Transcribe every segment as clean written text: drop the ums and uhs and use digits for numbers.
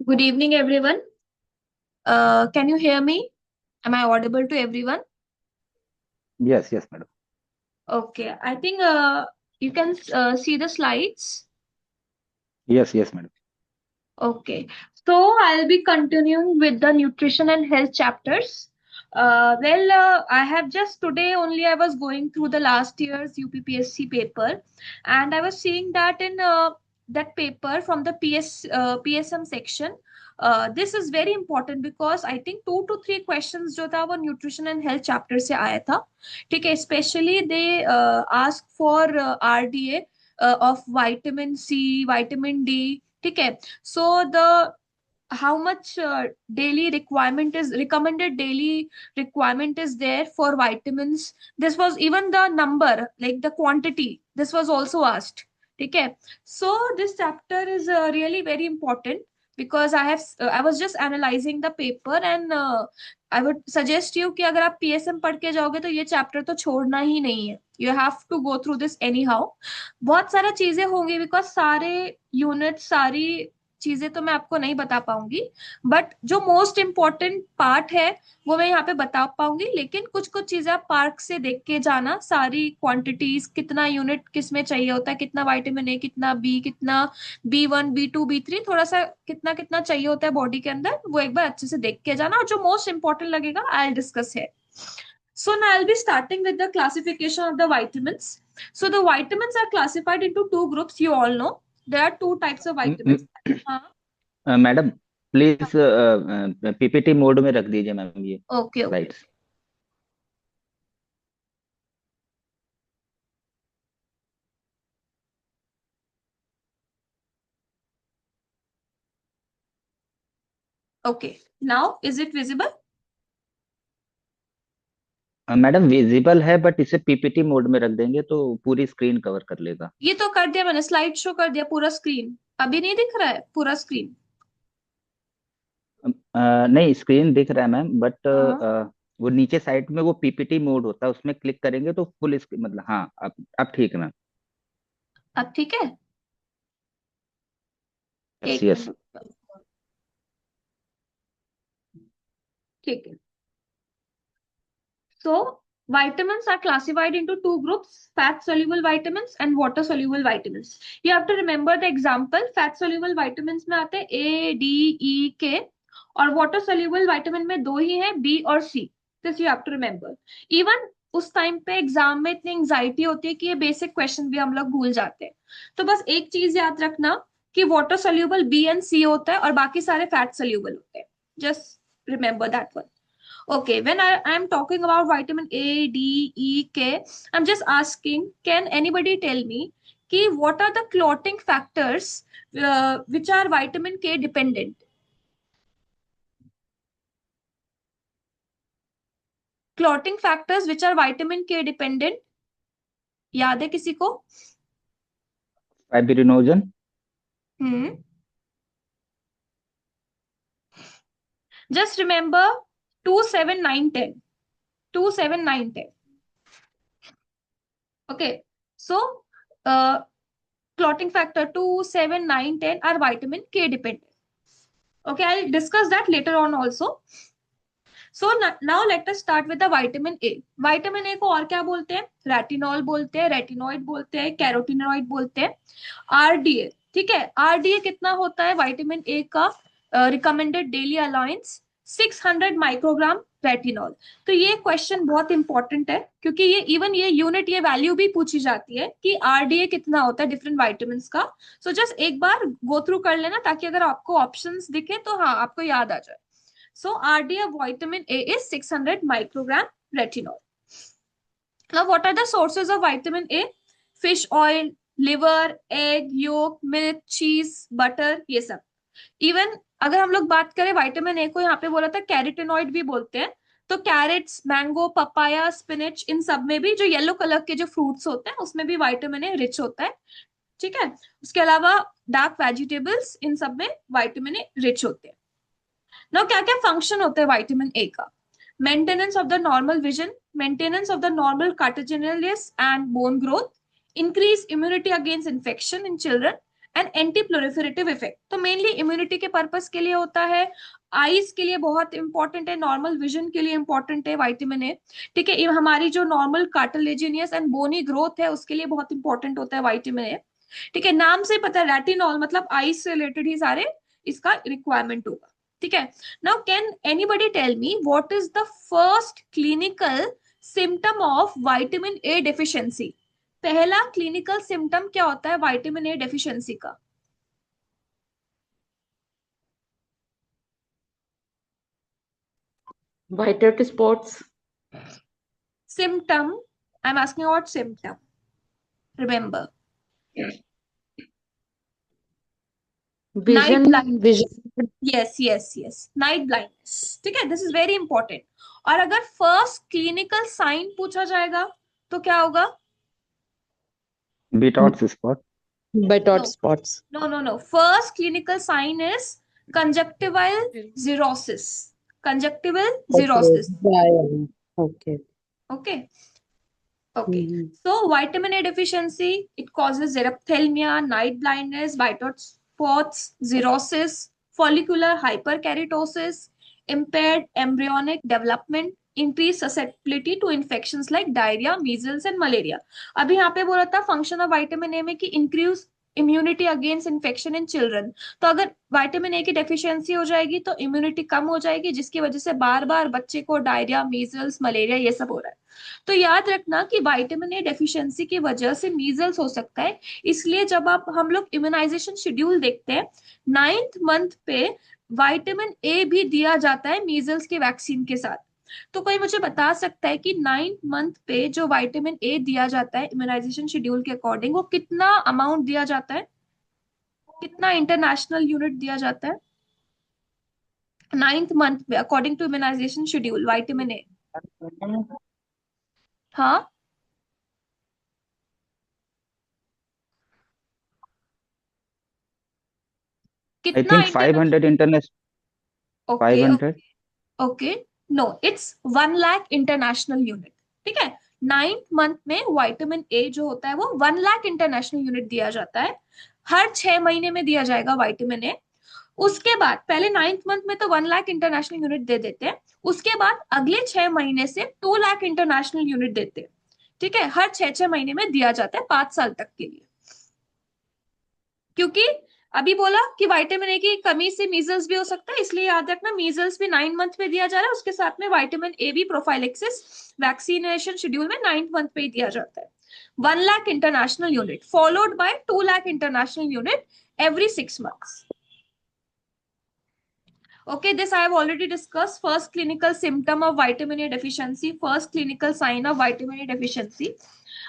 Good evening, everyone. Can you hear me? Am I audible to everyone? Yes, yes, madam. Okay, I think you can see the slides. Yes, yes, madam. Okay, so I'll be continuing with the nutrition and health chapters. I have just today only I was going through the last year's UPPSC paper, and I was seeing that in that paper from the PSM section. This is very important because I think 2 to 3 questions जो था वो nutrition and health chapter से आया था. ठीक है, especially they ask for RDA of vitamin C, vitamin D. ठीक है, so the how much daily requirement is recommended daily requirement is there for vitamins. This was even the number, like the quantity, this was also asked. Okay, so this chapter is really very important because I was just analyzing the paper and I would suggest you कि अगर आप PSM पढ़ के जाओगे तो ये chapter तो छोड़ना ही नहीं है. You have to go through this anyhow. बहुत सारा चीजें होंगी बिकॉज सारे यूनिट सारी चीजें तो मैं आपको नहीं बता पाऊंगी, बट जो मोस्ट इम्पोर्टेंट पार्ट है वो मैं यहाँ पे बता पाऊंगी. लेकिन कुछ कुछ चीजें आप पार्क से देख के जाना, सारी क्वांटिटीज, कितना यूनिट किस में चाहिए होता है, कितना विटामिन ए, कितना बी, कितना B1, B2, B3, थोड़ा सा कितना कितना चाहिए होता है बॉडी के अंदर, वो एक बार अच्छे से देख के जाना. और जो मोस्ट इंपॉर्टेंट लगेगा आई डिस्कस है. So now I'll be starting with the classification of the vitamins. So the vitamins are classified into two groups. You all know there are two types of vitamins. हाँ. Madam, please PPT mode में रख दीजिए ma'am ये Okay, okay, slides. okay. Okay. Now is it visible? Madam visible है but इसे PPT mode में रख देंगे तो पूरी स्क्रीन कवर कर लेगा. ये तो कर दिया मैंने, स्लाइड शो कर दिया पूरा स्क्रीन. अभी नहीं दिख रहा है पूरा स्क्रीन? नहीं, स्क्रीन दिख रहा है मैम, बट हाँ. वो नीचे साइड में वो पीपीटी मोड होता है, उसमें क्लिक करेंगे तो फुल स्क्रीन, मतलब हाँ, अब ठीक है मैम. अब ठीक है. यस, एक यस. मिनट. ठीक है. So, vitamins are classified into two groups, fat soluble vitamins and water soluble vitamins. You have to remember the example. Fat soluble vitamins में आते हैं A, D, E, K, और water soluble vitamin में दो ही हैं, B और C. This you have to remember. Even उस time पे एग्जाम में इतनी एंजाइटी होती है कि ये बेसिक क्वेश्चन भी हम लोग भूल जाते हैं. तो बस एक चीज याद रखना कि वाटर सोल्यूबल बी एंड सी होता है और बाकी सारे फैट सोल्यूबल होते हैं. Just remember that one. Okay, when I'm talking about vitamin A, D, E, K, I'm just asking, can anybody tell me what are the clotting factors which are vitamin K dependent? Clotting factors which are vitamin K dependent. याद है किसी को? Fibrinogen. Hmm. Just remember 2, 7, 9, 10. 2, 7, 9, 10. Okay. So, uh, clotting factor 2, 7, 9, 10 are vitamin K dependent. Okay, I'll discuss that later on also. So now let us start with the vitamin A. Vitamin A को और क्या बोलते हैं? Retinol बोलते हैं, retinoid बोलते हैं, carotenoid बोलते हैं. आरडीए, ठीक है. आरडीए कितना होता है विटामिन ए का recommended daily allowance? 600 microgram retinol. तो ये क्वेश्चन बहुत इंपॉर्टेंट है क्योंकि ये इवन ये यूनिट, ये वैल्यू भी पूछी जाती है कि आरडीए कितना होता है डिफरेंट विटामिन का. सो जस्ट एक बार गो थ्रू कर लेना ताकि अगर आपको ऑप्शंस दिखे तो हाँ आपको याद आ जाए. So RDA of vitamin A is 600 microgram retinol. Now, what are the sources of vitamin A? Fish oil, liver, egg, yolk, milk, cheese, butter, ये सब. इवन अगर हम लोग बात करें विटामिन ए को, यहाँ पे बोला था कैरेटिनॉइड भी बोलते हैं. तो कैरेट्स, मैंगो, पपाया, स्पिनच, इन सब में भी जो येलो कलर के जो फ्रूट्स होते हैं उसमें भी विटामिन ए रिच होता है. ठीक है. उसके अलावा डार्क वेजिटेबल्स, इन सब में विटामिन ए रिच होते हैं. नाउ क्या क्या फंक्शन होते हैं विटामिन ए का? Maintenance of the normal vision, maintenance of the normal cartilaginous and bone growth, increase immunity against infection in children, and anti proliferative effect. तो मेनली इम्यूनिटी के purpose के लिए होता है, आईज के लिए बहुत इंपॉर्टेंट है, नॉर्मल विजन के लिए इंपॉर्टेंट है विटामिन ए। ठीक है, ये हमारी जो normal cartilaginous and bony growth है उसके लिए बहुत इंपॉर्टेंट होता है विटामिन ए। ठीक है, नाम से पता है रेटिनॉल मतलब आईज से रिलेटेड ही सारे इसका रिक्वायरमेंट होगा। ठीक है, now can anybody tell me what is the first clinical symptom of vitamin A deficiency? पहला क्लिनिकल सिम्टम क्या होता है विटामिन ए डेफिशिएंसी का? White out spots, Symptom, I'm asking about symptom. Remember, night vision, blindness. vision, Yes. Night blindness. ठीक है, this is very important. और अगर first clinical sign पूछा जाएगा तो क्या होगा? बीटॉट्स spot. white out No, spots. no. First clinical sign is conjunctival xerosis. Conjunctival Okay, xerosis. yeah. Okay. Okay. Okay. Mhm. So vitamin A deficiency, it causes xerophthalmia, night blindness, whiteout spots, xerosis, follicular hyperkeratosis, impaired embryonic development, increased susceptibility to infections like diarrhea, measles and malaria. अभी यहाँ पे बोला था function of vitamin ए में कि increase immunity against infection in children. तो अगर vitamin A की डेफिशिएंसी हो जाएगी तो इम्यूनिटी कम हो जाएगी, जिसकी वजह से बार बार बच्चे को डायरिया, मीजल्स, मलेरिया ये सब हो रहा है। तो याद रखना कि विटामिन ए डेफिशिएंसी की वजह से मीजल्स हो सकता है। इसलिए जब आप हम लोग इम्यूनाइजेशन शेड्यूल देखते हैं, 9th मंथ पे विटामिन ए भी दिया जाता है मीजल्स के वैक्सीन के साथ। तो कोई मुझे बता सकता है कि 9th मंथ पे जो विटामिन ए दिया जाता है इम्यूनाइजेशन शेड्यूल के अकॉर्डिंग, वो कितना अमाउंट दिया जाता है, कितना इंटरनेशनल यूनिट दिया जाता है 9th मंथ पे according to immunization schedule vitamin A? हाँ, आई कितना think international? 500 international. Okay 500। Okay, no it's 1 lakh international unit. ठीक है, 9th मंथ में विटामिन ए जो होता है वो 1 लाख इंटरनेशनल यूनिट दिया जाता है, हर 6 महीने में दिया जाएगा विटामिन ए। उसके बाद पहले 9th मंथ में तो 1 लाख इंटरनेशनल यूनिट दे देते हैं, उसके बाद अगले 6 महीने से 2 लाख इंटरनेशनल यूनिट देते हैं। ठीक है, हर 6 6 महीने में दिया जाता है 5 साल तक के लिए। क्योंकि अभी बोला कि विटामिन ए की कमी से मीजल्स भी हो सकता है, इसलिए याद रखना मीजल्स भी 9th मंथ में दिया जा रहा है, उसके साथ में विटामिन ए भी प्रोफाइलेक्सिस वैक्सीनेशन शेड्यूल में 9th मंथ पे ही दिया जाता है। 1 lakh international unit followed by 2 lakh international unit every 6 months. Okay, this I have already discussed. First clinical symptom of vitamin A deficiency, first clinical sign of vitamin A deficiency.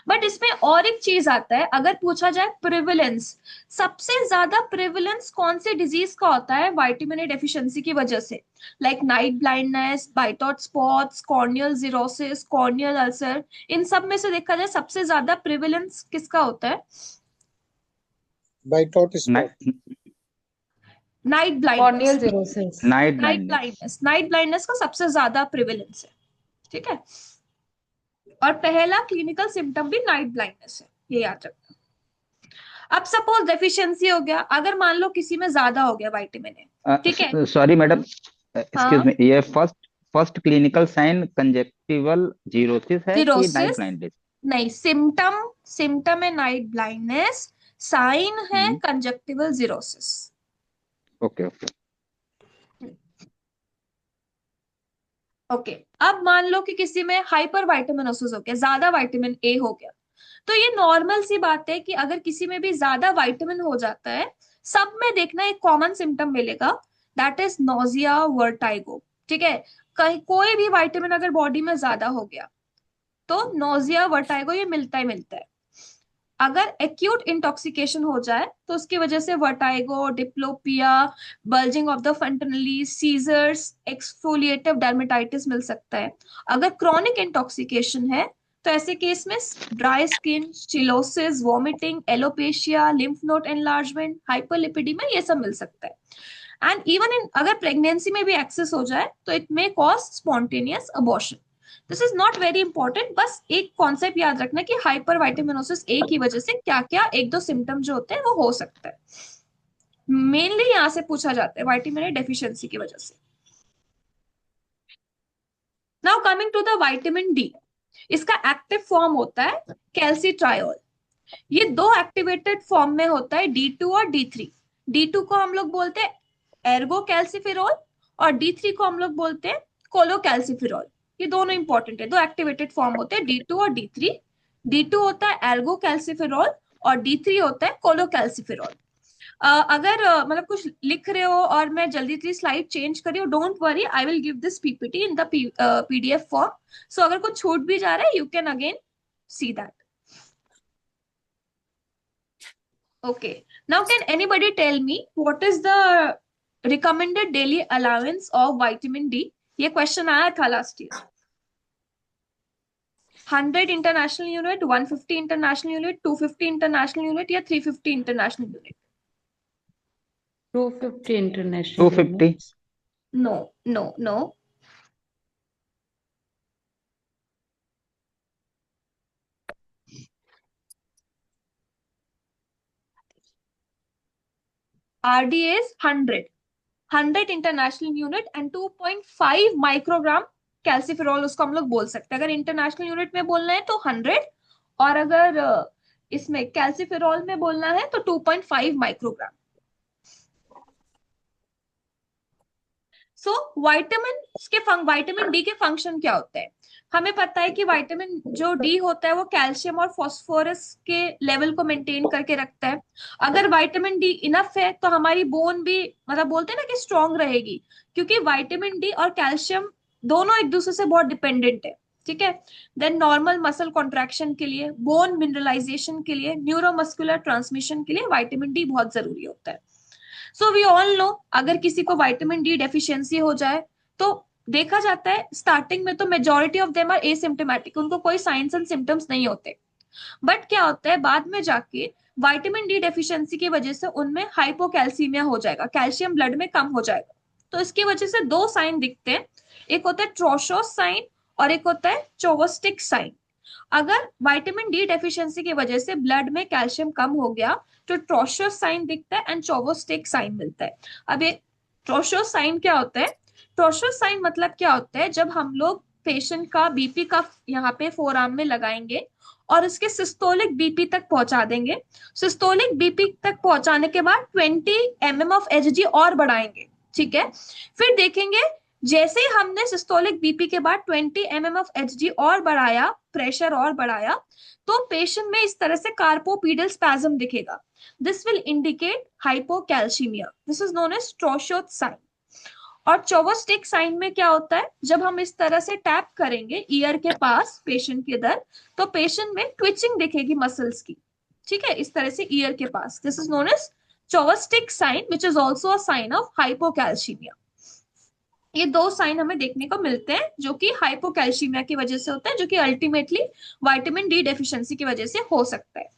But इसमें और एक चीज आता है, अगर पूछा जाए प्रिविलेंस, सबसे ज्यादा प्रिविलेंस कौन से डिजीज का होता है विटामिन ए डेफिशिएंसी की वजह से? लाइक नाइट ब्लाइंडनेस, वाइटआउट spots, corneal xerosis, corneal ulcer, इन सब में से देखा जाए सबसे ज्यादा प्रिविलेंस किसका होता है? White out spot. Night Corneal blindness. cirrhosis. Night night blindness. Blindness, night blindness का सबसे ज्यादा प्रिविलेंस है। ठीक है, और पहला क्लिनिकल सिम्टम भी नाइट ब्लाइंडनेस है, ये याद रखना। अब सपोज डेफिशिएंसी हो गया, अगर मान लो किसी में ज्यादा हो गया विटामिन ए, ठीक है? सॉरी मैडम, एक्सक्यूज हाँ, मी, ये first first clinical sign conjunctival xerosis है कि नाइट जीरोसिस ब्लाइंडनेस? नहीं, सिम्टम, सिम्टम है नाइट ब्लाइंडनेस, साइन है conjunctival xerosis. Okay okay. Okay, अब मान लो कि किसी में हाइपर वाइटामिनोसिस हो गया, ज्यादा विटामिन ए हो गया। तो ये नॉर्मल सी बात है कि अगर किसी में भी ज्यादा विटामिन हो जाता है, सब में देखना एक कॉमन सिम्टम मिलेगा, दैट इज नोजिया, वर्टाइगो। ठीक है, कहीं कोई भी विटामिन अगर बॉडी में ज्यादा हो गया तो नोजिया, वर्टाइगो ये मिलता ही मिलता है। अगर एक्यूट इंटॉक्सिकेशन हो जाए तो उसकी वजह से vertigo, diplopia, bulging of the fontanelle, seizures, exfoliative dermatitis मिल सकता है। अगर क्रॉनिक इंटॉक्सिकेशन है तो ऐसे केस में dry skin, cheilosis, vomiting, alopecia, lymph node enlargement, hyperlipidaemia ये सब मिल सकता है। एंड इवन इन अगर प्रेगनेंसी में भी एक्सेस हो जाए तो it may cause spontaneous abortion. This is not very important, बस एक कॉन्सेप्ट याद रखना कि हाइपर वाइटामिनोसिस ए की वजह से क्या क्या एक दो सिम्टम जो होते हैं वो हो सकता है। मेनली यहाँ से पूछा जाता है वाइटामिन ए डेफिशिएंसी की वजह से। Now coming to the vitamin D, इसका एक्टिव फॉर्म होता है कैल्सिट्रायोल। ये दो एक्टिवेटेड फॉर्म में होता है, D2 और D3। D2 को हम लोग बोलते हैं एर्गो कैल्सिफेरॉल और D3 को हम लोग बोलते हैं कोलो कैल्सिफेरॉल। ये दोनों इंपॉर्टेंट है, दो एक्टिवेटेड फॉर्म होते हैं D2 और D3। D2 होता है एर्गो कैल्सिफेरॉल और D3 होता है कोलो कैल्सिफेरॉल। अगर मतलब कुछ लिख रहे हो और मैं जल्दी से स्लाइड चेंज कर रही हूँ, don't worry, I will give this PPT in the PDF form. So अगर कुछ छूट भी जा रहा है, you can again see that. Okay. Now, can anybody tell me what is the recommended daily allowance of vitamin D? ये question आया था last year. 100 international unit, 150 international unit, 250 international unit या 350 international unit? 250 international 250। units. No no no. RDA is 100 international unit and 2.5 microgram calciferol, उसको हम लोग बोल सकते हैं। अगर इंटरनेशनल यूनिट में बोलना है तो 100, और अगर इसमें कैल्सिफेरॉल में बोलना है तो 2.5 माइक्रोग्राम। सो विटामिन डी के फंक्शन क्या होते हैं? हमें पता है कि विटामिन जो डी होता है वो कैल्शियम और फास्फोरस के लेवल को मेंटेन करके रखता है। अगर विटामिन डी इनफ है तो हमारी बोन भी, मतलब बोलते हैं ना कि स्ट्रांग रहेगी, क्योंकि विटामिन डी और कैल्शियम दोनों एक दूसरे से बहुत डिपेंडेंट है। ठीक है। देन नॉर्मल मसल कॉन्ट्रैक्शन के लिए, बोन मिनरलाइजेशन के लिए, न्यूरोमस्कुलर ट्रांसमिशन के लिए विटामिन डी बहुत जरूरी होता है। सो वी ऑल नो, अगर किसी को विटामिन डी डेफिशिएंसी हो जाए तो देखा जाता है स्टार्टिंग में तो majority of them are asymptomatic, उनको कोई साइंस एंड सिम्टम्स नहीं होते। बट क्या होता है बाद में जाके, विटामिन डी डेफिशिएंसी की वजह से उनमें हाइपोकैल्सीमिया हो जाएगा, कैल्शियम ब्लड में कम हो जाएगा। तो इसकी वजह से दो साइन दिखते हैं, एक होता है ट्रोशोस साइन और एक होता है चोवोस्टिक साइन। अगर विटामिन डी डेफिशिएंसी की वजह से ब्लड में कैल्शियम कम हो गया तो ट्रोशोस साइन दिखता है एंड चोवोस्टिक साइन मिलता है। अब ये ट्रोशोस साइन क्या होता है? ट्रोशोस साइन मतलब क्या होता है, जब हम लोग पेशेंट का बीपी का यहाँ पे फोरआर्म में लगाएंगे और उसके सिस्टोलिक बीपी तक पहुंचा देंगे। सिस्टोलिक बीपी तक पहुंचाने के बाद 20 mm ऑफ Hg और बढ़ाएंगे। ठीक है। फिर देखेंगे जैसे ही हमने सिस्टोलिक बीपी के बाद 20 mm ऑफ Hg और बढ़ाया, प्रेशर और बढ़ाया, तो पेशेंट में इस तरह से कार्पोपीडल स्पैज्म दिखेगा। This will indicate hypocalcaemia. This is known as Trousseau's sign. और चोवोस्टिक साइन में क्या होता है, जब हम इस तरह से टैप करेंगे ईयर के पास पेशेंट के इधर, तो पेशेंट में ट्विचिंग दिखेगी मसल्स की। ठीक है, इस तरह से ईयर के पास। This is known as Chvostek sign which is also a sign of hypocalcaemia. ये दो साइन हमें देखने को मिलते हैं जो कि हाइपोकैल्सीमिया की वजह से होता है, जो कि अल्टीमेटली विटामिन डी डेफिशिएंसी की वजह से हो सकता है।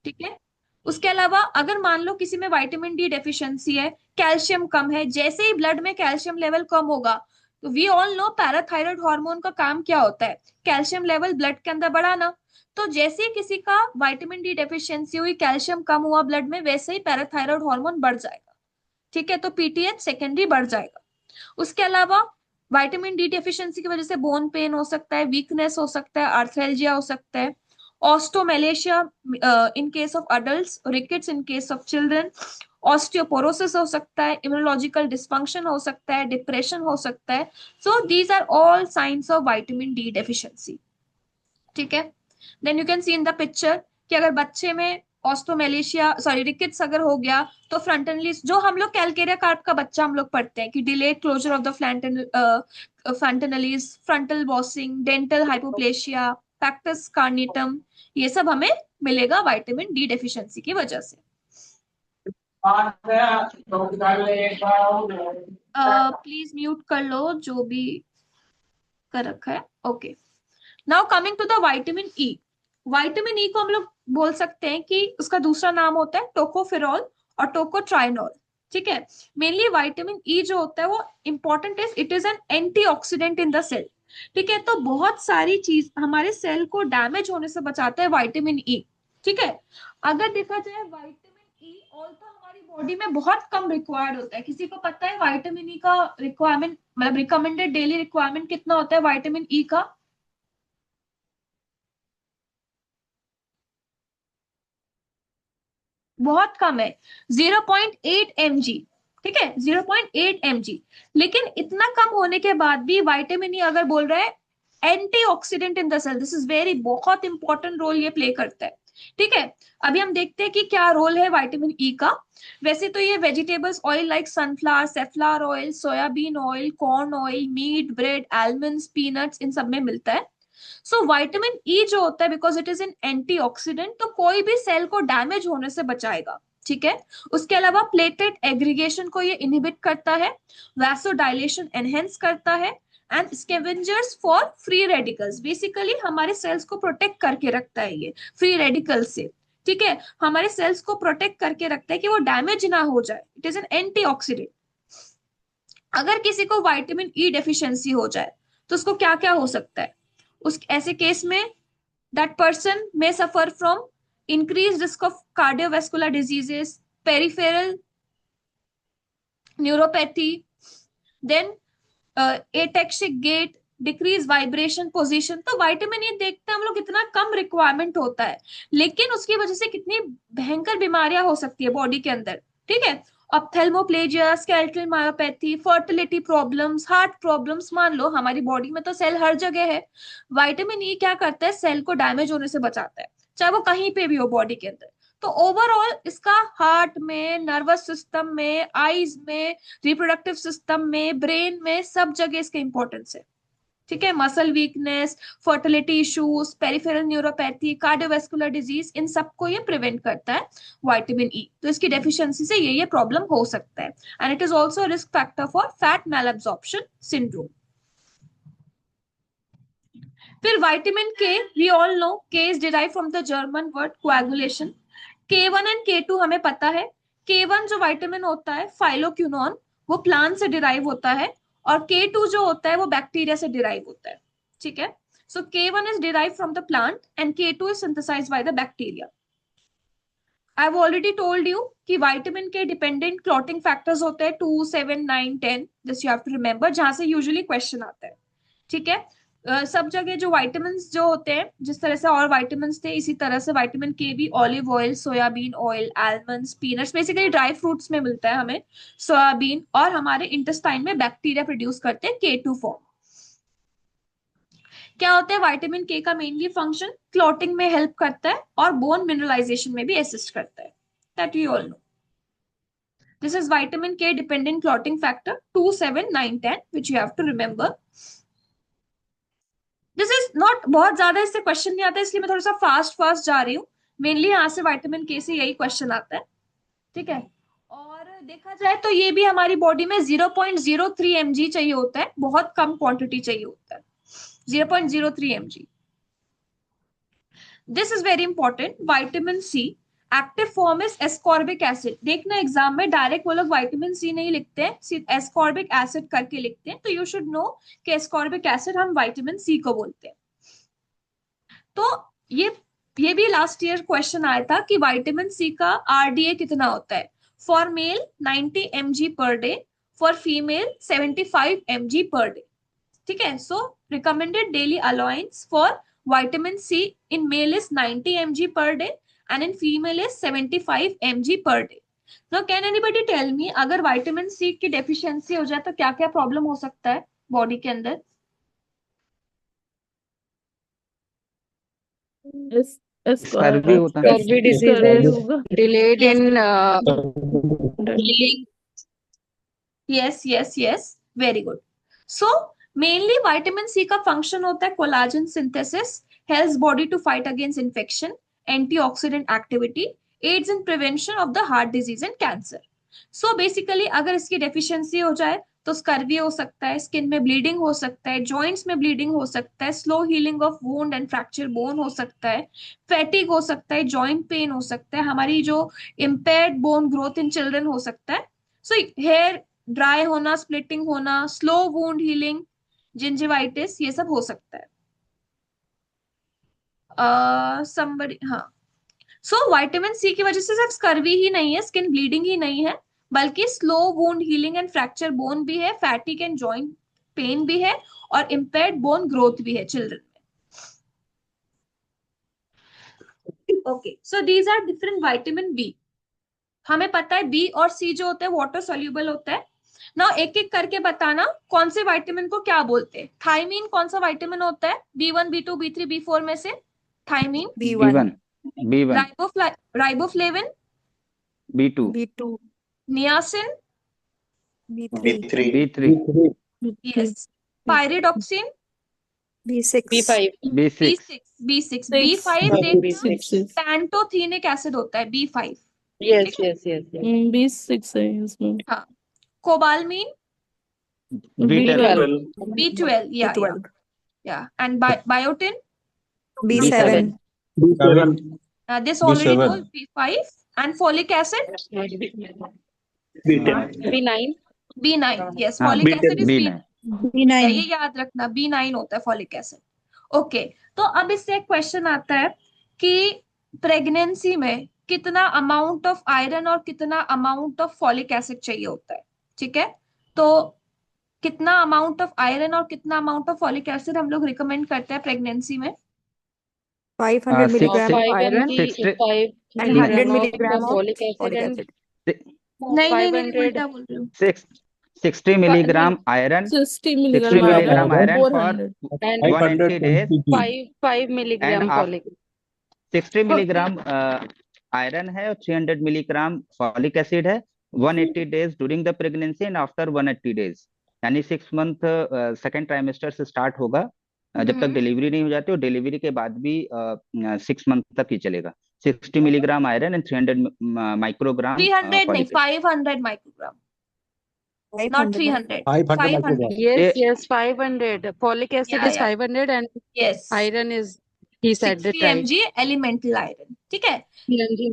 ठीक है। उसके अलावा अगर मान लो किसी में विटामिन डी डेफिशिएंसी है, कैल्शियम कम है, जैसे ही ब्लड में कैल्शियम लेवल कम होगा, तो we all know parathyroid hormone का काम क्या होता है, कैल्शियम लेवल ब्लड के अंदर बढ़ाना। तो जैसे ही किसी का विटामिन डी डेफिशिएंसी हुई, कैल्शियम कम हुआ ब्लड में, वैसे ही पैराथायराइड हार्मोन बढ़ जाएगा। ठीक है। तो पीटीएच सेकेंडरी बढ़ जाएगा। उसके अलावा विटामिन डी डेफिशिएंसी की वजह से बोन पेन हो सकता है, वीकनेस हो सकता है, आर्थेल्जिया हो सकता है, osteomalacia in case of adults, rickets in case of children, osteoporosis हो सकता है, इम्यूनोलॉजिकल डिस्फंक्शन हो सकता है, डिप्रेशन हो सकता है। So these are all signs of vitamin D deficiency. ठीक है। Then you can see in the picture कि अगर बच्चे में ऑस्टोमेलेशिया रिकेट्स अगर हो गया तो फ्रंटनलीज, जो हम लोग कैलकेरिया कार्प का बच्चा हम लोग पढ़ते हैं कि delayed closure of the fontanelles, frontal bossing, dental hypoplasia, pectus carinatum, ये सब हमें मिलेगा विटामिन डी डेफिशिएंसी की वजह से। प्लीज म्यूट कर लो जो भी कर रखा है। Okay. Now coming to the vitamin E. Vitamin E को हम लोग बोल सकते हैं कि उसका दूसरा नाम होता है टोकोफेरॉल और टोकोट्राइनॉल। ठीक है। मेनली विटामिन ई जो होता है वो important is, it is an antioxidant in the cell. ठीक है, तो बहुत सारी चीज हमारे सेल को डैमेज होने से बचाता है विटामिन ई। ठीक है, अगर देखा जाए विटामिन ई ऑल तो हमारी बॉडी में बहुत कम रिक्वायर्ड होता है। किसी को पता है विटामिन ई का रिक्वायरमेंट, मतलब रिकमेंडेड डेली रिक्वायरमेंट कितना होता है विटामिन ई का? बहुत कम है, 0.8 mg। ठीक है, 0.8 mg। लेकिन इतना कम होने के बाद भी विटामिन ई अगर बोल रहा है antioxidant in the cell, this is very बहुत इंपॉर्टेंट रोल ये प्ले करता है। ठीक है, अभी हम देखते हैं कि क्या रोल है विटामिन ई का। वैसे तो ये vegetables oil like sunflower, safflower oil, soybean oil, corn oil, meat, bread, almonds, peanuts, इन सब में मिलता है। सो विटामिन ई जो होता है because it is an antioxidant, तो कोई भी सेल को डैमेज होने से बचाएगा। ठीक है, उसके अलावा प्लेटलेट एग्रीगेशन को ये इनहिबिट करता है, वैसोडाइलेशन एनहेंस करता है, and scavengers for free radicals, basically हमारे सेल्स को प्रोटेक्ट करके रखता है ये फ्री रेडिकल से। ठीक है, हमारे सेल्स को प्रोटेक्ट करके रखता है कि वो डैमेज ना हो जाए। It is an antioxidant. अगर किसी को विटामिन ई डेफिशिएंसी हो जाए तो उसको क्या क्या हो सकता है? उस ऐसे केस में that person may suffer from increased risk of cardiovascular diseases, peripheral neuropathy, then ataxic gait, decrease vibration position. तो विटामिन ई देखते हैं हम लोग कितना कम रिक्वायरमेंट होता है, लेकिन उसकी वजह से कितनी भयंकर बीमारियां हो सकती है बॉडी के अंदर। ठीक है, ophthalmoplegia, skeletal myopathy, fertility problems, heart problems. मान लो हमारी बॉडी में तो सेल हर जगह है, विटामिन ई क्या करता है, सेल को डैमेज होने से बचाता है, चाहे वो कहीं पे भी हो बॉडी के अंदर। तो ओवरऑल इसका हार्ट में, नर्वस सिस्टम में, आईज में, रिप्रोडक्टिव सिस्टम में, ब्रेन में, सब जगह इसका इंपॉर्टेंस है। ठीक है, muscle weakness, fertility issues, peripheral neuropathy, cardiovascular disease, इन सबको ये प्रिवेंट करता है विटामिन ई। तो इसकी डेफिशिएंसी से ये प्रॉब्लम हो सकता है, and it is also risk factor for fat malabsorption syndrome. फिर vitamin K, we all know K is derive from the German word coagulation. K1 and K2 हमें पता है। K1 जो विटामिन होता है फाइलोक्विनोन, वो प्लांट से डिराइव होता है, और K2 जो होता है वो बैक्टीरिया से डिराइव होता है। ठीक है, so K1 is derive from the plant and K2 is synthesized by the bacteria. I have already told you कि vitamin K dependent clotting factors होते हैं 2, 7, 9, 10, this you have to remember, जहां से यूजुअली क्वेश्चन आता है। ठीक है, सब जगह जो विटामिन जो होते हैं, जिस तरह से और विटामिन थे, इसी तरह से विटामिन के भी olive oil, soybean oil, almonds, peanuts, basically dry fruits में मिलता है हमें, सोयाबीन, और हमारे इंटेस्टाइन में बैक्टीरिया प्रोड्यूस करते हैं K2 फॉर्म। क्या होता है विटामिन के का मेनली फंक्शन? क्लॉटिंग में हेल्प करता है और बोन मिनरलाइजेशन में भी असिस्ट करता है, that you all know. This is vitamin K dependent clotting factor 2, 7, 9, 10 which you have to remember. This is not, बहुत ज्यादा इससे क्वेश्चन नहीं आता, इसलिए मैं थोड़ा सा फास्ट फास्ट जा रही हूँ। मेनली यहाँ से विटामिन के से यही क्वेश्चन आता है। ठीक है, और देखा जाए तो ये भी हमारी बॉडी में 0.03 mg चाहिए होता है, बहुत कम क्वांटिटी चाहिए होता है, 0.03 mg। This is very important. Vitamin C active form is ascorbic acid. देखना एग्जाम में डायरेक्ट वो लोग विटामिन सी नहीं लिखते हैं, सिर्फ एस्कॉर्बिक एसिड करके लिखते हैं, तो यू शुड नो कि एस्कॉर्बिक एसिड हम विटामिन सी को बोलते हैं। तो ये भी लास्ट ईयर क्वेश्चन आया था कि विटामिन सी का आरडीए कितना होता है। For male 90 mg per day, for female 75 mg per day. ठीक है, so recommended daily allowance for vitamin C in male is 90 mg per day and in female is 75 mg per day. Now can anybody tell me अगर vitamin C की deficiency हो जाए तो क्या क्या problem हो सकता है बॉडी के अंदर? स्कर्वी होता है। Scurvy diseases, होगा। delayed Yes. in yes, very good. So mainly vitamin C का function होता है collagen synthesis, helps body to fight against infection, antioxidant activity, aids in prevention of the heart disease and cancer. So basically अगर इसकी deficiency हो जाए तो scurvy हो सकता है, स्किन में ब्लीडिंग हो सकता है, जॉइंट्स में ब्लीडिंग हो सकता है, slow healing of wound and fracture bone हो सकता है, फैटिक हो सकता है, जॉइंट पेन हो सकता है, हमारी जो impaired bone growth in children हो सकता है, सो हेयर ड्राई होना, स्प्लिटिंग होना, स्लो वुंड हीलिंग, जिंजिवाइटिस, ये सब हो सकता है। somebody, हाँ। सो विटामिन सी की वजह से सिर्फ स्कर्वी ही नहीं है, स्किन ब्लीडिंग ही नहीं है, बल्कि slow wound healing and fracture bone भी है, फैटिक एंड जॉइंट पेन भी है, और इम्पेयर्ड बोन ग्रोथ भी है चिल्ड्रन में। Okay, so these are different vitamin B. हमें पता है बी और सी जो होता है वाटर सोल्यूबल होता है ना। एक एक करके बताना कौन से विटामिन को क्या बोलते हैं। थायमीन कौन सा विटामिन होता है? B1, B2, B3, B4 में से? Thiamine. B1, B1, riboflavin. B2, B2, niacin. B3, B3, yes. Pyridoxine. B6, B5, B6, B6, B6, B5 देखना। B6. पैंटोथेनिक एसिड होता है B5। Yes, ठीक है। yes, yes, yes. B6 है इसमें, हाँ। कोबालमीन। B12, B12, B12, B12, yeah. And biotin. B7, B7, This already B7. told, B5. And folic acid. B10, B9, B9, yes, हाँ, folic acid is B9, B9, ये याद रखना, B9 होता है folic acid. Okay, तो अब इससे एक क्वेश्चन आता है कि प्रेगनेंसी में कितना अमाउंट ऑफ आयरन और कितना अमाउंट ऑफ फॉलिक एसिड चाहिए होता है। ठीक है, तो कितना अमाउंट ऑफ आयरन और कितना अमाउंट ऑफ फॉलिक एसिड हम लोग रिकमेंड करते हैं प्रेगनेंसी में? 500 milligram 5 iron mg, 60, 5 and 100 milligram milligram of of folic acid folic and acid. नहीं नहीं नहीं, 500 उल्टा बोल रही हूँ। 60 milligram iron, 60 60 milligram milligram iron, iron for 400. and 180 days, 5 and milligram folic. 60 milligram iron है और 300 मिलीग्राम फॉलिक एसिड है। 180 days during the pregnancy and after 180 days, यानी 6 मंथ सेकेंड ट्राइमेस्टर से स्टार्ट होगा, जब तक डिलीवरी नहीं हो जाती, और डिलीवरी के बाद भी 6 मंथ तक ही चलेगा। 60 मिलीग्राम आयरन एंड 300 माइक्रोग्राम 300 नहीं, folic acid. 500 microgram, not 300, 500 500। microgram. Yes, yes, 500, folic acid Yeah, is yeah. 500 and Yes, iron is, he said it 60 right, mg elemental iron। ठीक है। 300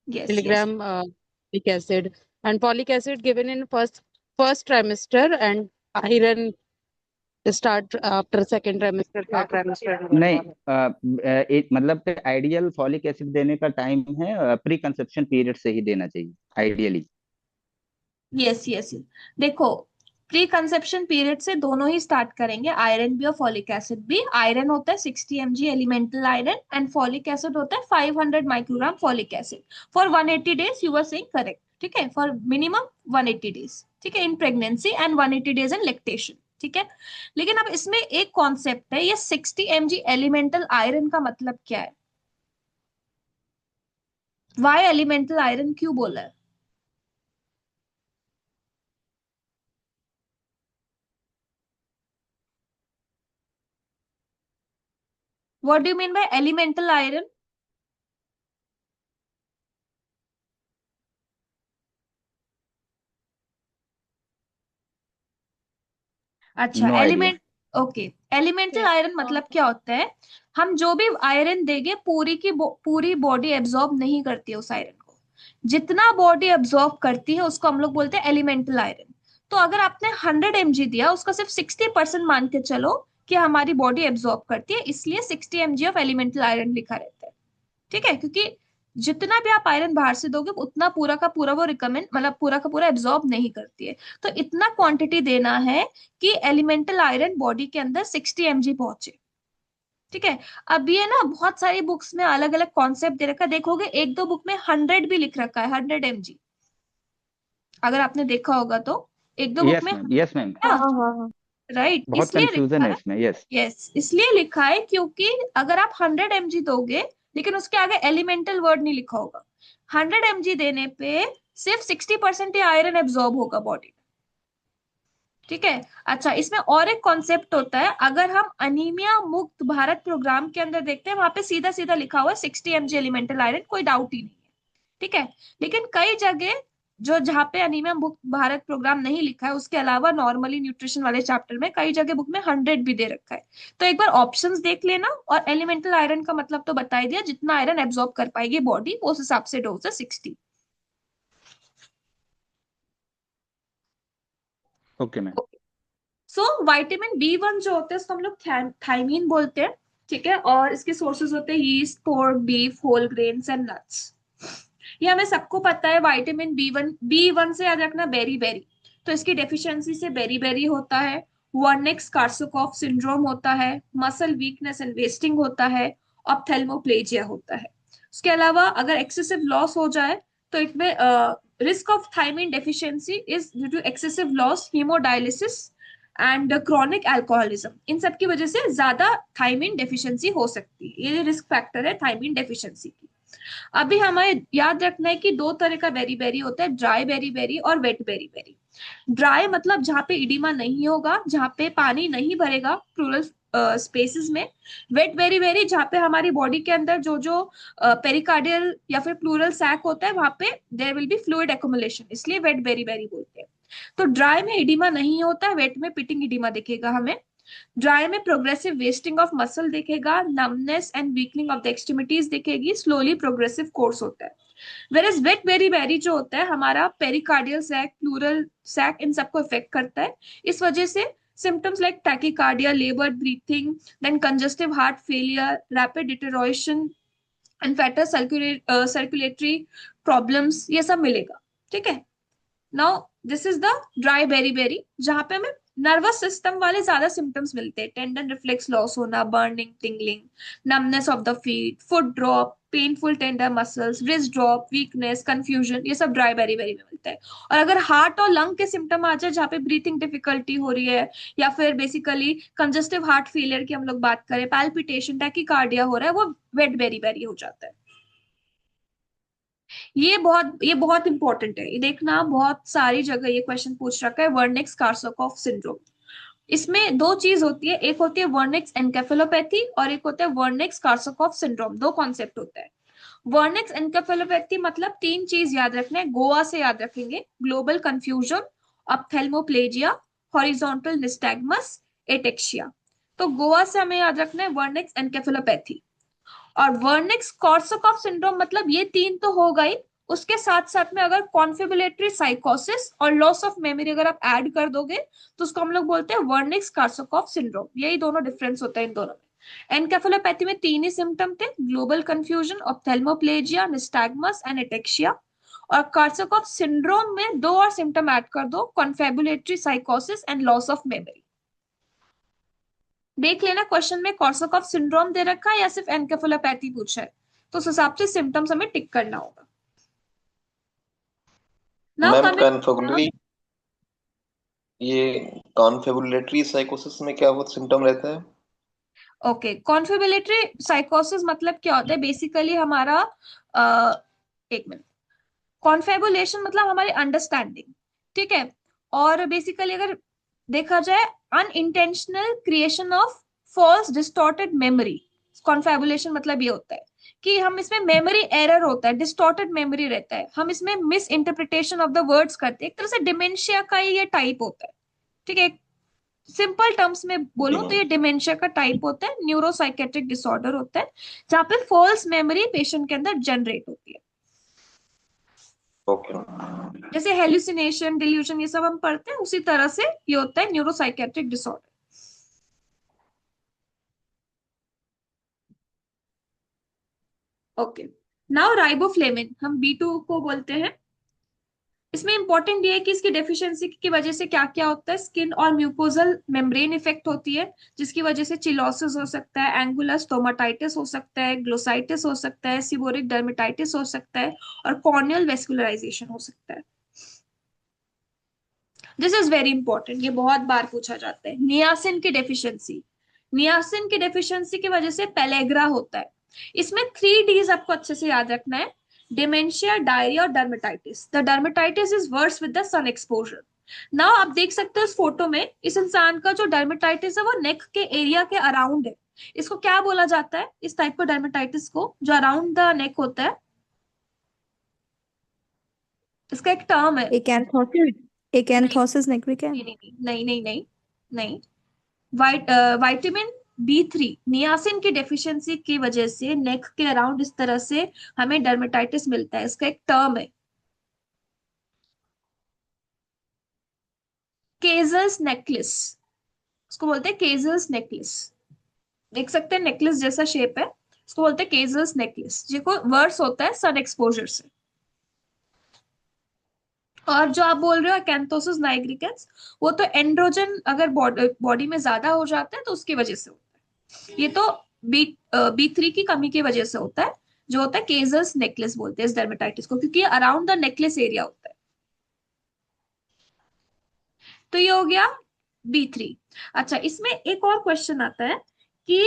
Yes, yes. milligram folic acid and folic acid given in first trimester and iron start after second trimester, third trimester. नहीं, मतलब ideal folic acid देने का time है pre conception period से ही देना चाहिए आइडियली। यस यस, देखो प्री कंसेप्शन पीरियड से दोनों ही स्टार्ट करेंगे, आयरन भी और फॉलिक एसिड भी। आयरन होता है 60 mg elemental iron and folic acid होता है 500 microgram folic acid for 180 days. You are saying correct, ठीक है, फॉर मिनिमम 180 डेज, ठीक है, in pregnancy and 180 days in lactation. ठीक है, लेकिन अब इसमें एक कॉन्सेप्ट है, ये 60 mg एलिमेंटल आयरन का मतलब क्या है? वाई एलिमेंटल आयरन क्यों बोला है? What do you mean by elemental iron? अच्छा, no idea. Element, okay, elemental iron मतलब क्या होता है? हम जो भी आयरन देंगे पूरी बॉडी एब्जॉर्ब नहीं करती है उस आयरन को। जितना बॉडी एब्जॉर्ब करती है उसको हम लोग बोलते हैं एलिमेंटल आयरन। तो अगर आपने 100 mg दिया, उसका सिर्फ 60% मान के चलो कि हमारी बॉडी एब्जॉर्ब करती है, इसलिए 60 mg ऑफ एलिमेंटल आयरन लिखा रहता है। ठीक है, क्योंकि जितना भी आप आयरन बाहर से दोगे उतना पूरा का पूरा वो रिकमेंड, मतलब पूरा का पूरा एब्जॉर्ब नहीं करती है। तो इतना क्वांटिटी देना है कि एलिमेंटल आयरन बॉडी के अंदर 60 mg पहुंचे। ठीक है, अब ये ना बहुत सारी बुक्स में अलग अलग कॉन्सेप्ट दे रखा है, देखोगे एक दो बुक में 100 भी लिख रखा है, 100 mg, अगर आपने देखा होगा तो एक दो बुक यस में। मैम, यस मैम, हाँ, राइट, बहुत इसलिए कंफ्यूजन लिखा है है। इसमें। यस, यस, इसलिए लिखा है क्योंकि अगर आप 100 mg दोगे लेकिन उसके आगे एलिमेंटल वर्ड नहीं लिखा होगा, 100 mg देने पे सिर्फ 60% ही आयरन एब्जॉर्ब होगा बॉडी में। ठीक है, अच्छा, इसमें और एक कॉन्सेप्ट होता है, अगर हम अनीमिया मुक्त भारत प्रोग्राम के अंदर देखते हैं, वहां पे सीधा सीधा लिखा हुआ है 60 mg एलिमेंटल आयरन, कोई डाउट ही नहीं है। ठीक है, लेकिन कई जगह जो जहाँ पे अनीमिया मुक्त भारत प्रोग्राम नहीं लिखा है, उसके अलावा नॉर्मली न्यूट्रिशन वाले चैप्टर में कई जगह बुक में 100 भी दे रखा है। तो एक बार ऑप्शंस देख लेना, और एलिमेंटल आयरन का मतलब तो बता ही दिया, जितना आयरन एब्जॉर्ब कर पाएगी बॉडी उस हिसाब से डोज है 60। Okay ma'am. So vitamin B1 जो होते हैं उसको हम लोग थायमीन बोलते हैं, ठीक है, और इसके सोर्सेज होते हैं yeast, pork, beef, whole grains and nuts. ये हमें सबको पता है। विटामिन बी वन से याद रखना बेरी बेरी, तो इसकी डेफिशिएंसी से बेरी बेरी होता है, वर्निक्स कार्सोकॉफ सिंड्रोम होता है, मसल वीकनेस एंड वेस्टिंग होता है, ऑप्थेल्मोप्लेजिया होता है। उसके अलावा अगर एक्सेसिव लॉस हो जाए तो इसमें risk of thiamine deficiency is due to excessive loss, haemodialysis and chronic alcoholism. इन सब की वजह से ज्यादा थायमीन डेफिशिएंसी हो सकती है। ये रिस्क फैक्टर है थायमीन डेफिशिएंसी की। अभी हमें याद रखना है कि दो तरह का बेरी बेरी होता है, ड्राई बेरी बेरी और वेट बेरी बेरी। ड्राई मतलब जहाँ पे इडिमा नहीं होगा, जहाँ पे पानी नहीं भरेगा प्लूरल स्पेसेस में। वेट बेरी बेरी जहाँ पे हमारी बॉडी के अंदर जो जो पेरिकार्डियल या फिर प्लूरल सैक होता है वहां पे there will be fluid accumulation, इसलिए वेट बेरी बेरी बोलते हैं। तो ड्राई में इडिमा नहीं होता है, वेट में पिटिंग इडिमा दिखेगा हमें। ड्राई में प्रोग्रेसिव वेस्टिंग ऑफ मसल दिखेगा, numbness and weakening of the extremities दिखेगी, स्लोली प्रोग्रेसिव कोर्स होता है। वेरएज वेट बेरी बेरी जो होता है हमारा पेरिकार्डियल सैक, प्लूरल सैक, इन सबको इफेक्ट करता है। इस वजह से symptoms like tachycardia, labored breathing, then congestive heart failure, rapid deterioration and fatal circulatory problems, ये सब मिलेगा, ठीक है। Now this is the dry beriberi, जहां पे हमें नर्वस सिस्टम वाले ज्यादा सिम्टम्स मिलते हैं, टेंडन रिफ्लेक्स लॉस होना, burning, tingling, numbness of the feet, foot drop, painful tender muscles, wrist drop, weakness, confusion, ये सब ड्राई बेरी बेरी में मिलता है। और अगर हार्ट और लंग के सिम्टम आ जाए जहाँ पे ब्रीथिंग डिफिकल्टी हो रही है, या फिर बेसिकली कंजस्टिव हार्ट फेलियर की हम लोग बात करें, पैल्पिटेशन, टैकीकार्डिया हो रहा है, वो वेट बेरी बेरी हो जाता है। ये बहुत इंपॉर्टेंट है, ये देखना, बहुत सारी जगह ये क्वेश्चन पूछ रखा है, वर्निक्स कार्सोकॉफ सिंड्रोम। इसमें दो चीज होती है, एक होती है वर्निक्स एनकेफेलोपैथी और एक होता है वर्निक्स कार्सोकॉफ सिंड्रोम, दो कॉन्सेप्ट होता है। वर्निक्स एनकेफेलोपैथी मतलब तीन चीज याद रखना है, गोवा से याद रखेंगे, global confusion, ऑप्थेल्मोप्लेजिया, horizontal nystagmus, ataxia. तो गोवा से हमें याद रखना है वर्निक्स एनकेफेलोपैथी। और वर्निक्स कॉर्सोकॉफ सिंड्रोम मतलब ये तीन तो हो गई, उसके साथ साथ में अगर कॉन्फिबुलेटरी साइकोसिस और लॉस ऑफ मेमोरी अगर आप ऐड कर दोगे तो उसको हम लोग बोलते हैं वर्निक्स कॉर्सोकॉफ सिंड्रोम। यही दोनों डिफरेंस होता है इन दोनों में। एनकेफेलोपैथी में तीन ही सिम्टम थे, global confusion, ophthalmoplegia, nystagmus and ataxia. और कॉर्सोकॉफ सिंड्रोम में दो और सिम्टम ऐड कर दो, कॉन्फेबुलेटरी साइकोसिस एंड लॉस ऑफ मेमोरी। देख लेना क्वेश्चन में कॉर्सोकॉफ सिंड्रोम दे रखा है या सिर्फ एनकेफेलोपैथी पूछा है, तो उस हिसाब से सिम्टम्स हमें टिक करना होगा। नाउ मैम कमिंग, कॉन्फिगरेटरी, ये कॉन्फिबुलेटरी साइकोसिस में क्या वो सिम्टम रहता है? ओके, कॉन्फिबुलेटरी साइकोसिस मतलब क्या होता है, बेसिकली हमारा एक मिनट, कॉन्फेबुलेशन मतलब हमारी अंडरस्टैंडिंग, ठीक है। और बेसिकली अगर देखा जाए unintentional creation of false distorted memory, confabulation मतलब ये होता है कि हम इसमें मेमोरी एरर होता है, डिस्टॉर्टेड मेमोरी रहता है, हम इसमें miss interpretation of the words करते हैं, एक तरह से डिमेंशिया का ही ये टाइप होता है, ठीक है। सिंपल टर्म्स में बोलूं तो ये डिमेंशिया का टाइप होता है, न्यूरोसाइकेट्रिक डिसऑर्डर होता है, जहां पे फॉल्स मेमोरी पेशेंट के अंदर जनरेट होती है। ओके। जैसे हेलुसिनेशन, डिल्यूजन, ये सब हम पढ़ते हैं, उसी तरह से ये होता है neuropsychiatric disorder. Okay, now riboflavin हम B2 को बोलते हैं। इसमें इंपॉर्टेंट ये है कि इसकी डेफिशिएंसी की वजह से क्या क्या होता है, स्किन और म्यूकोजल मेम्ब्रेन इफेक्ट होती है, जिसकी वजह से चिलोसिस हो सकता है, एंगुलर स्टोमाटाइटिस हो सकता है, ग्लोसाइटिस हो सकता है, सीबोरिक डर्मेटाइटिस हो सकता है, और कॉर्नियल वेस्कुलराइजेशन हो सकता है। दिस इज वेरी इंपॉर्टेंट, ये बहुत बार पूछा जाता है। नियासिन की डेफिशिएंसी, नियासिन की डेफिशिएंसी की वजह से पेलेग्रा होता है। इसमें 3Ds आपको अच्छे से याद रखना है, डिमेंशिया, डायरिया और dermatitis. The dermatitis is worse with the sun exposure. Now आप देख सकते हो इस फोटो में, इस इंसान का जो डर्मेटाइटिस है वो नेक के एरिया के अराउंड है। इसको क्या बोला जाता है, इस टाइप का डर्मेटाइटिस को जो अराउंड द नेक होता है, इसका एक टर्म है। नहीं एकेंथोसिस निग्रिकेन। नहीं नहीं नहीं नहीं नहीं नहीं, विटामिन B3 नियासिन की डेफिशिएंसी की वजह से नेक के अराउंड इस तरह से हमें डर्मेटाइटिस मिलता है, इसका एक टर्म है केजल्स नेकलेस। उसको बोलते हैं केजल्स नेकलेस। देख सकते हैं नेकलेस जैसा शेप है, उसको बोलते हैं केजल्स नेकलेस, जिसको वर्स होता है सन एक्सपोजर से। और जो आप बोल रहे हो अकैंथोसिस नाइग्रिकेंस, वो तो एंड्रोजन अगर बॉडी में ज्यादा हो जाता है तो उसकी वजह से होता है। ये तो B3 की कमी की वजह से होता है, जो होता है केजल्स नेकलेस बोलते हैं इस डर्मेटाइटिस को, क्योंकि अराउंड द नेकलेस एरिया होता है। तो ये हो गया B3। अच्छा, इसमें एक और क्वेश्चन आता है कि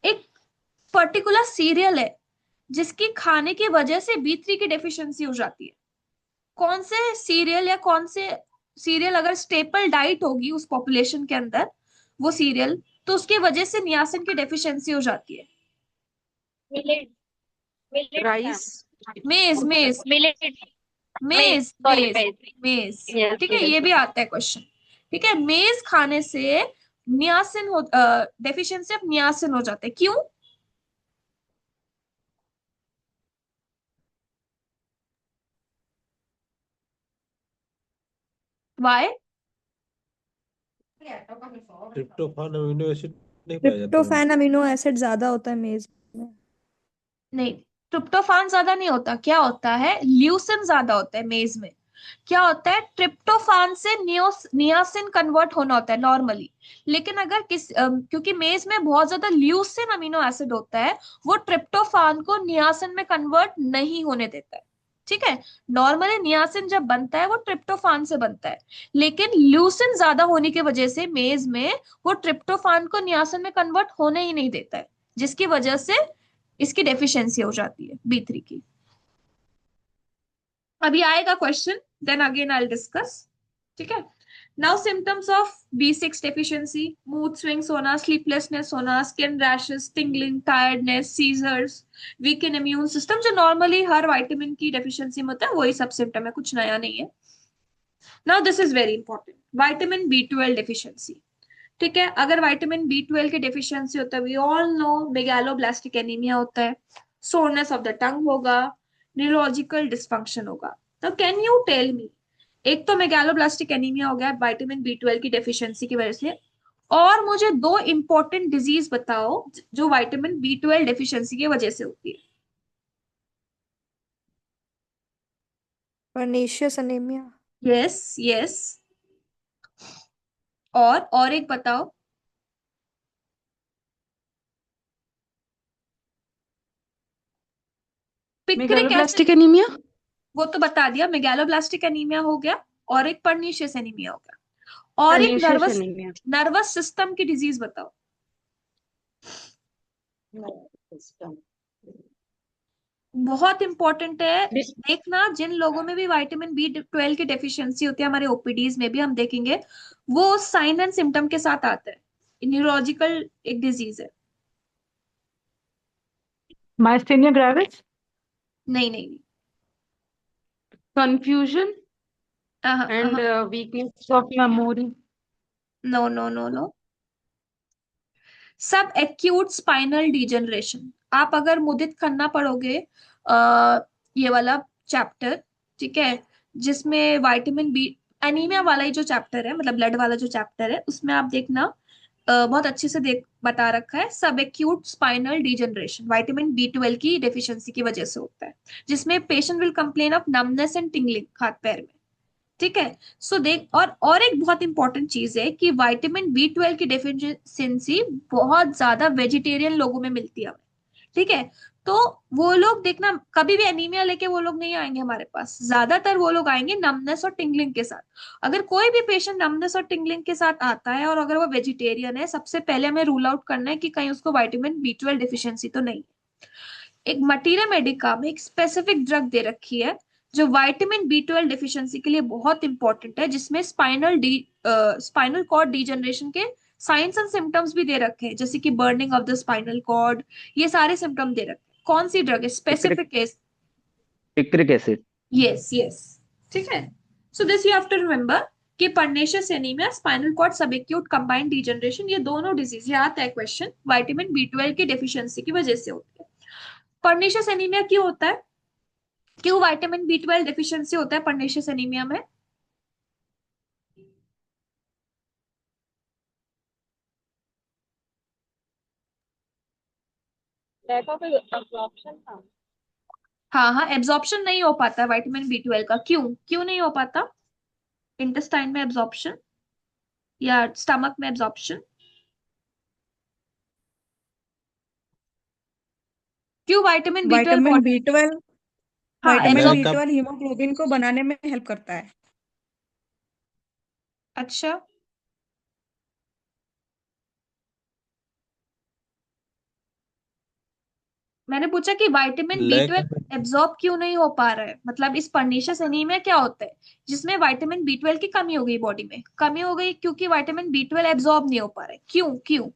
एक पर्टिकुलर सीरियल है जिसकी खाने की वजह से B3 की डेफिशिएंसी हो जाती है। कौन से सीरियल या कौन से सीरियल अगर स्टेपल डाइट होगी उस पॉपुलेशन के अंदर, वो सीरियल, तो उसकी वजह से नियासिन की डेफिशिएंसी हो जाती है। राइस। मेज मेज मिलेट। मेज सॉरी मेज मेज। मेज Yes, ठीक है, yes. ये भी आता है क्वेश्चन। ठीक है, मेज खाने से नियासिन हो, डेफिशिएंसी ऑफ नियासिन हो जाते हैं। क्यों? वाई? ट्रिप्टोफान अमीनो एसिड नहीं पाया जाता है। ट्रिप्टोफैन अमीनो एसिड ज्यादा होता है मेज में। नहीं, ट्रिप्टोफान ज्यादा नहीं होता। क्या होता है, ल्यूसिन ज्यादा होता है मेज में। क्या होता है, ट्रिप्टोफान से नियासिन कन्वर्ट होना होता है नॉर्मली। लेकिन अगर क्योंकि मेज में बहुत ज्यादा ल्यूसिन अमीनो एसिड होता है, वो ट्रिप्टोफान को नियासिन में कन्वर्ट नहीं होने देता है। ठीक है, नॉर्मली नियासिन जब बनता है वो ट्रिप्टोफान से बनता है, लेकिन ल्यूसिन ज्यादा होने की वजह से मेज में वो ट्रिप्टोफान को नियासिन में कन्वर्ट होने ही नहीं देता है, जिसकी वजह से इसकी डेफिशिएंसी हो जाती है B3 की। अभी आएगा question, then again I discuss. ठीक है, now symptoms of B6 deficiency: mood swings होना, स्लीपलेसनेस होना, skin rashes, tingling, tiredness, seizures, weaken immune system, जो नॉर्मली हर विटामिन की डेफिशिएंसी में होता है, वही सब सिम्टम है, कुछ नया नहीं है। Now this is very important, vitamin B12 deficiency. ठीक है, अगर विटामिन B12 की डेफिशिएंसी होता है, we all know megaloblastic anaemia होता है, सोरनेस ऑफ द टंग होगा, न्यूरोलॉजिकल डिसफंक्शन होगा। तो कैन यू टेल मी, एक तो मेगालोब्लास्टिक एनीमिया हो गया विटामिन B12 की डेफिशिएंसी की वजह से, और मुझे दो इंपॉर्टेंट डिजीज बताओ जो विटामिन B12 डेफिशिएंसी की वजह से होती है। Pernicious anaemia. यस यस, और एक बताओ। Picric acid, megaloblastic anaemia. वो तो बता दिया, मेगालोब्लास्टिक एनीमिया हो गया, और एक परनीशियस एनीमिया हो गया, और एक Pernicious anemia. नर्वस सिस्टम की डिजीज बताओ। बहुत इंपॉर्टेंट है, देखना जिन लोगों में भी विटामिन B12 की डेफिशिएंसी होती है, हमारे ओपीडीज में भी हम देखेंगे, वो साइन एंड सिम्टम के साथ आता है। न्यूरोलॉजिकल एक डिजीज है। Myasthenia gravis. नहीं नहीं नहीं, Confusion and no weakness of memory. No no no, सब एक्यूट स्पाइनल डिजेनरेशन। आप अगर मुदित खन्ना पढ़ोगे, ये वाला चैप्टर, ठीक है, जिसमें विटामिन B एनीमिया वाला ही जो चैप्टर है, मतलब ब्लड वाला जो चैप्टर है, उसमें आप देखना, बहुत अच्छे से देख बता रखा है, सब acute spinal degeneration vitamin B12 की डेफिशिएंसी की वजह से होता है, जिसमें patient will complain of numbness and tingling हाथ पैर में। ठीक है, सो देख, और एक बहुत इंपॉर्टेंट चीज है कि विटामिन B12 की डेफिशिएंसी बहुत ज्यादा वेजिटेरियन लोगों में मिलती है हमें। ठीक है, तो वो लोग देखना कभी भी एनीमिया लेके वो लोग नहीं आएंगे हमारे पास, ज्यादातर वो लोग आएंगे नमनेस और टिंगलिंग के साथ। अगर कोई भी पेशेंट नमनेस और टिंगलिंग के साथ आता है और अगर वो वेजिटेरियन है, सबसे पहले हमें रूल आउट करना है कि कहीं उसको विटामिन B12 डेफिशिएंसी तो नहीं है। एक मटीरिया मेडिका में एक स्पेसिफिक ड्रग दे रखी है जो विटामिन B12 डेफिशिएंसी के लिए बहुत इंपॉर्टेंट है, जिसमें स्पाइनल कॉर्ड डिजनरेशन के साइंस एंड सिम्टम्स भी दे रखे हैं, जैसे कि burning of the spinal cord, ये सारे सिम्टम दे रखे हैं। कौन सी ड्रग है specific case? Picric acid. Yes yes, ठीक है। So this you have to remember कि pernicious anaemia, spinal cord subacute combined degeneration, ये दोनों डिजीज, ये आता है क्वेश्चन, विटामिन B12 की डेफिशिएंसी की वजह से होती है। परनीशियस एनीमिया क्यों होता है, क्यों विटामिन B12 डेफिशिएंसी होता है परनीशियस एनीमिया में? हाँ हाँ, एब्जॉर्प्शन नहीं हो पाता विटामिन B12 का। क्यों क्यों नहीं हो पाता? इंटेस्टाइन में एब्जॉर्प्शन या स्टमक में एब्जॉर्प्शन, क्यों vitamin B12 vitamin body? B12 हाँ vitamin lack absorb. Of B12 haemoglobin को बनाने में हेल्प करता है। अच्छा, मैंने पूछा कि vitamin lack B12 of absorb क्यों नहीं हो पा रहा है, मतलब इस पर्नीशियस एनीमिया क्या होता है जिसमें विटामिन B12 की कमी हो गई, बॉडी में कमी हो गई क्योंकि विटामिन B12 एब्जॉर्ब नहीं हो पा रहा है। क्यों क्यों?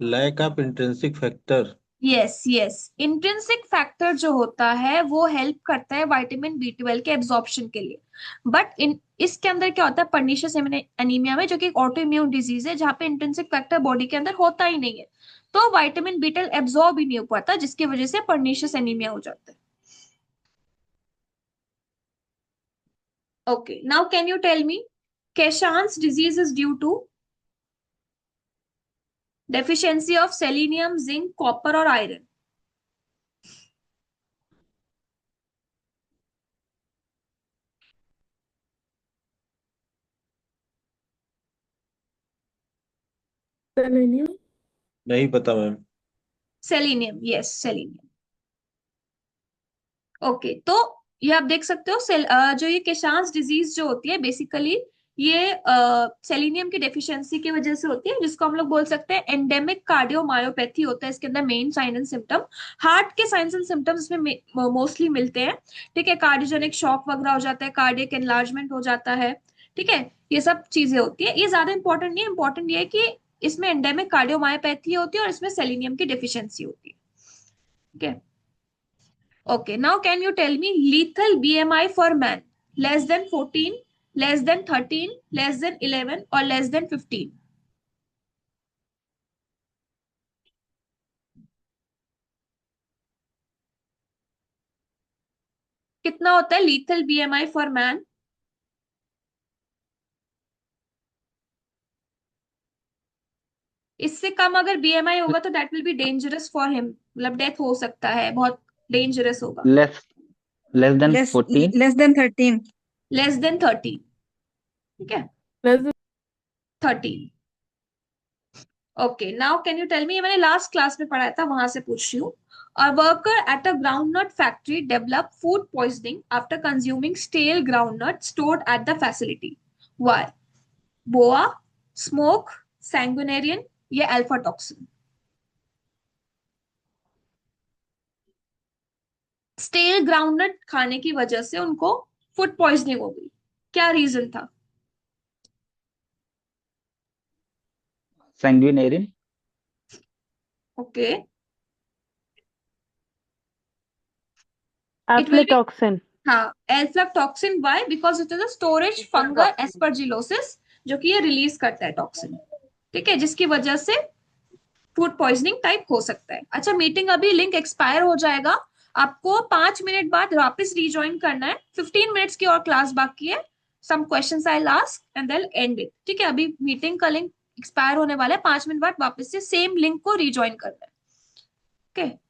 Lack of intrinsic factor. Yes yes, intrinsic factor जो होता है वो हेल्प करता है विटामिन B12 के एब्जॉर्प्शन के लिए। बट इन इसके अंदर क्या होता है पर्नीशियस एनीमिया में, जो कि एक ऑटो इम्यून डिजीज है जहाँ पे इंट्रिंसिक फैक्टर बॉडी के अंदर होता ही नहीं है, तो विटामिन B12 एब्जॉर्ब ही नहीं हो पाता, जिसकी वजह से पर्नीशियस एनीमिया हो जाता है। Okay, now can you tell me, Keshan's disease is due to deficiency of selenium, zinc, copper or iron? Selenium. नहीं पता ma'am. Selenium, yes, selenium. Okay, तो ये आप देख सकते हो जो ये केशांस डिजीज जो होती है बेसिकली ये सेलिनियम की डेफिशिएंसी की वजह से होती है, जिसको हम लोग बोल सकते हैं एंडेमिक कार्डियोमायोपैथी होता है। इसके अंदर main sign and symptom, heart के साइंस एंड सिम्टम्स इसमें मोस्टली मिलते हैं। ठीक है, कार्डियोजेनिक शॉक वगैरह हो जाता है, कार्डियक एनलार्जमेंट हो जाता है। ठीक है, ये सब चीजें होती है, ये ज्यादा इंपॉर्टेंट नहीं है। इंपॉर्टेंट ये है कि इसमें एंडेमिक कार्डियोमायोपैथी होती है और इसमें सेलिनियम की डेफिशिएंसी होती है। ठीक है, okay, now can you tell me lethal BMI for man? Less than 14, less than 13, less than 11 or less than 15? कितना होता है lethal BMI for man? इससे कम अगर BMI होगा तो that will be dangerous for him, मतलब डेथ हो सकता है, बहुत डेंजरस होगा। Less less than less 14। Less than 13। Less than 30। ठीक है, less 13। Okay, now can you tell me, ये मैंने लास्ट क्लास में पढ़ाया था, वहां से पूछ रही हूँ। A worker at a groundnut factory developed food poisoning after consuming stale groundnut stored at the facility. Why? Boa, smoke, sanguinarian या alpha toxin? स्टेल ग्राउंडनट खाने की वजह से उनको फूड पॉइजनिंग हो गई, क्या रीजन था? Sanguinarine. Okay, it will be, Aflatoxin. हाँ, aflatoxin. Why? Because it is a storage fungal aspergillosis, जो कि ये रिलीज करता है टॉक्सिन। ठीक है, जिसकी वजह से फूड पॉइजनिंग टाइप हो सकता है। अच्छा, मीटिंग अभी लिंक एक्सपायर हो जाएगा, आपको 5 मिनट बाद वापस रिज्वाइन करना है। 15 मिनट्स की और क्लास बाकी है। Some questions I ask and then end it. ठीक है, अभी मीटिंग का लिंक एक्सपायर होने वाला है, 5 मिनट बाद वापस से सेम लिंक को रिज्वाइन करना है। ओके।